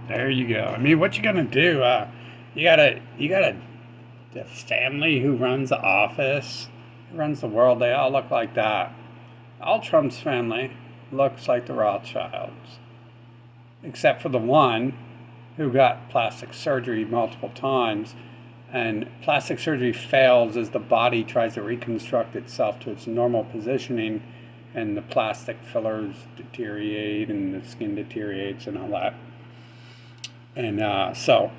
There you go. I mean, what you gonna do? You got the family who runs the office, who runs the world. They all look like that. All Trump's family looks like the Rothschilds, except for the one who got plastic surgery multiple times. And plastic surgery fails as the body tries to reconstruct itself to its normal positioning, and the plastic fillers deteriorate, and the skin deteriorates, and all that. And so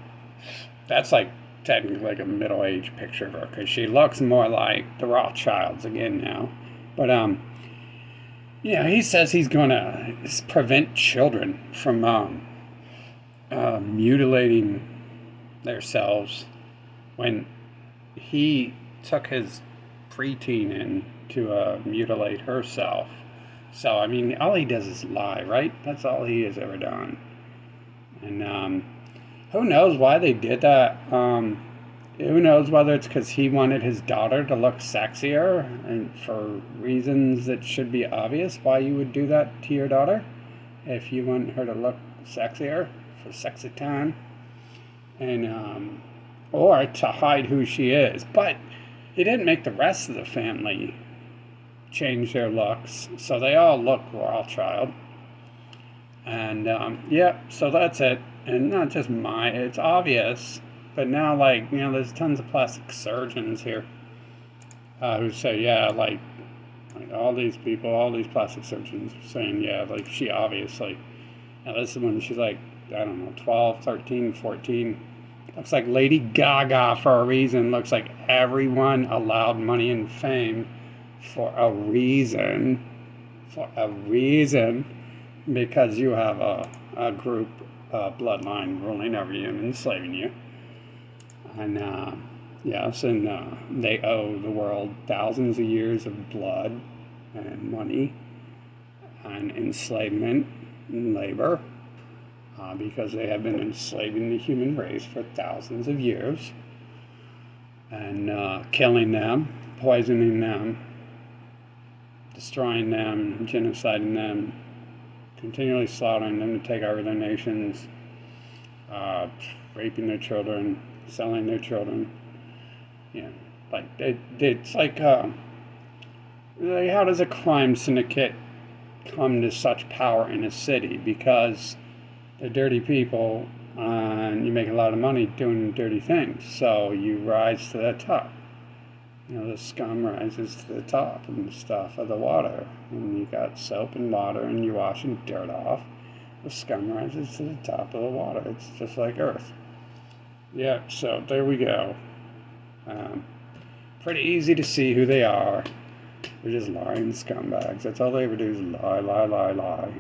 that's like technically like a middle-aged picture of her because she looks more like the Rothschilds again now. But he says he's going to prevent children from mutilating themselves when he took his preteen in to mutilate herself. So, I mean, all he does is lie, right? That's all he has ever done. And who knows why they did that? Who knows whether it's because he wanted his daughter to look sexier and for reasons that should be obvious why you would do that to your daughter if you want her to look sexier for sexy time. And or to hide who she is. But he didn't make the rest of the family change their looks, so they all look Rothschild. And so that's it. And not just it's obvious, but now, like, there's tons of plastic surgeons here who say, yeah, like all these people, all these plastic surgeons are saying, yeah, like she obviously, now this is when she's like, I don't know, 12, 13, 14. Looks like Lady Gaga for a reason. Looks like everyone allowed money and fame for a reason. For a reason. Because you have a group bloodline ruling over you and enslaving you. And yes, and they owe the world thousands of years of blood and money and enslavement and labor. Because they have been enslaving the human race for thousands of years and killing them, poisoning them, destroying them, genociding them, continually slaughtering them to take over their nations, raping their children, selling their children. It's like how does a crime syndicate come to such power in a city? Because they're dirty people, and you make a lot of money doing dirty things, so you rise to the top. The scum rises to the top and stuff of the water. And you got soap and water, and you're washing dirt off. The scum rises to the top of the water. It's just like Earth. Yeah, so there we go. Pretty easy to see who they are. They're just lying scumbags. That's all they ever do is lie, lie, lie, lie.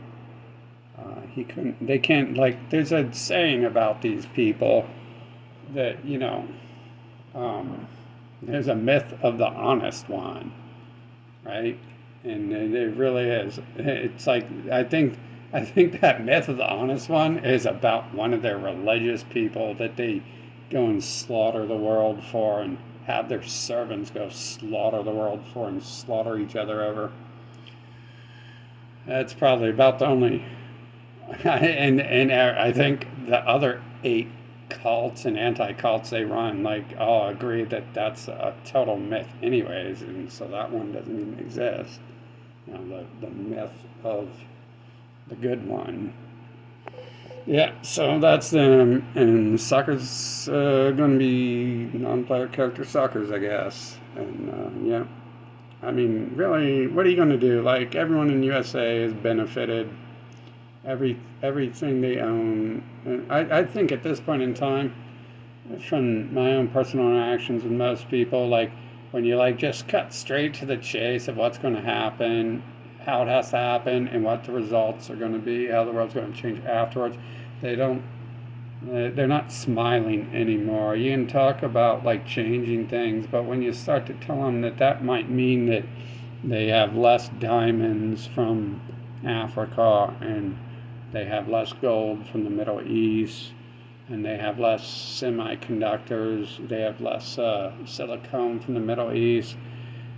They can't, like, there's a saying about these people that, there's a myth of the honest one, right? And it really is. It's like, I think that myth of the honest one is about one of their religious people that they go and slaughter the world for and have their servants go slaughter the world for and slaughter each other over. That's probably about the only... and I think the other 8 cults and anti-cults they run, all agree that that's a total myth anyways, and so that one doesn't even exist. The myth of the good one. Yeah, so that's them, and soccer's going to be non-player character suckers, I guess. And I mean, really, what are you going to do? Like, everyone in USA has benefited. Everything they own. And I think at this point in time, from my own personal interactions with most people, like when you just cut straight to the chase of what's going to happen, how it has to happen, and what the results are going to be, how the world's going to change afterwards, they're not smiling anymore. You can talk about changing things, but when you start to tell them that might mean that they have less diamonds from Africa, and they have less gold from the Middle East, and they have less semiconductors, they have less silicone from the Middle East,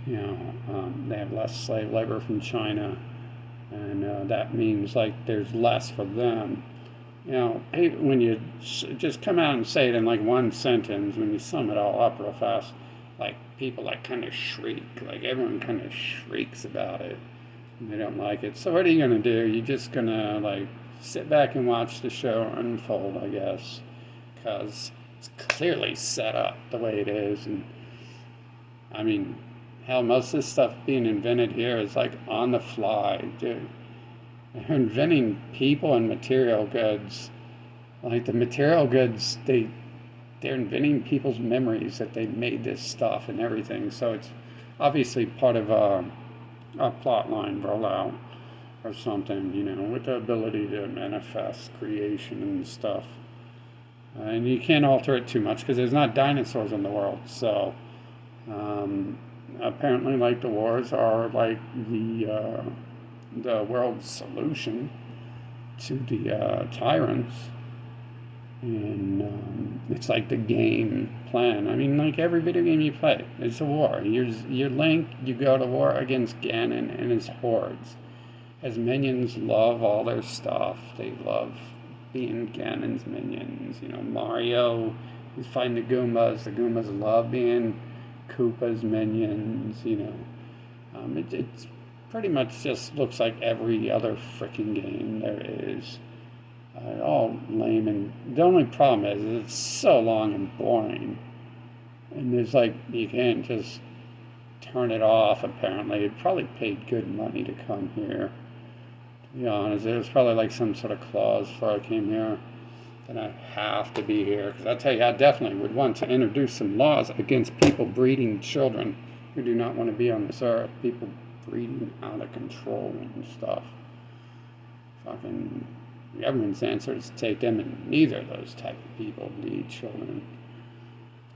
they have less slave labor from China, and that means there's less for them. When you just come out and say it in like one sentence, when you sum it all up real fast, like people like kind of shriek, like everyone kind of shrieks about it. And they don't like it. So what are you gonna do? You're just gonna like sit back and watch the show unfold, I guess, because it's clearly set up the way it is. And I mean, hell, most of this stuff being invented here is like on the fly, dude. They're inventing people and material goods. Like the material goods, they're inventing people's memories that they made this stuff and everything. So it's obviously part of a plot line rollout or something, with the ability to manifest creation and stuff. And you can't alter it too much because there's not dinosaurs in the world. So apparently, like the wars are like the world's solution to the tyrants. And it's like the game plan. I mean, like every video game you play, it's a war. You're Link, you go to war against Ganon and his hordes. As minions love all their stuff. They love being Ganon's minions. Mario, he's fighting the Goombas. The Goombas love being Koopa's minions. It's pretty much just looks like every other freaking game there is. All lame, and the only problem is it's so long and boring. And there's like, you can't just turn it off, apparently. It probably paid good money to come here. To be honest, there was probably like some sort of clause before I came here that I have to be here. Because I tell you, I definitely would want to introduce some laws against people breeding children who do not want to be on this earth. People breeding out of control and stuff. Fucking the government's answer is to take them, and neither of those type of people need children.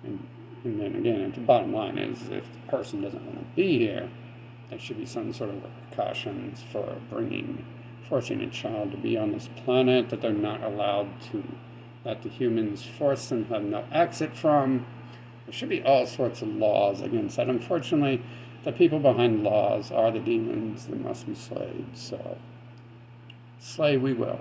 And then again, the bottom line is, if the person doesn't want to be here, there should be some sort of repercussions for forcing a child to be on this planet that they're not allowed to let the humans force them, have no exit from. There should be all sorts of laws against that. Unfortunately, the people behind laws are the demons that must be slayed. So, slay we will.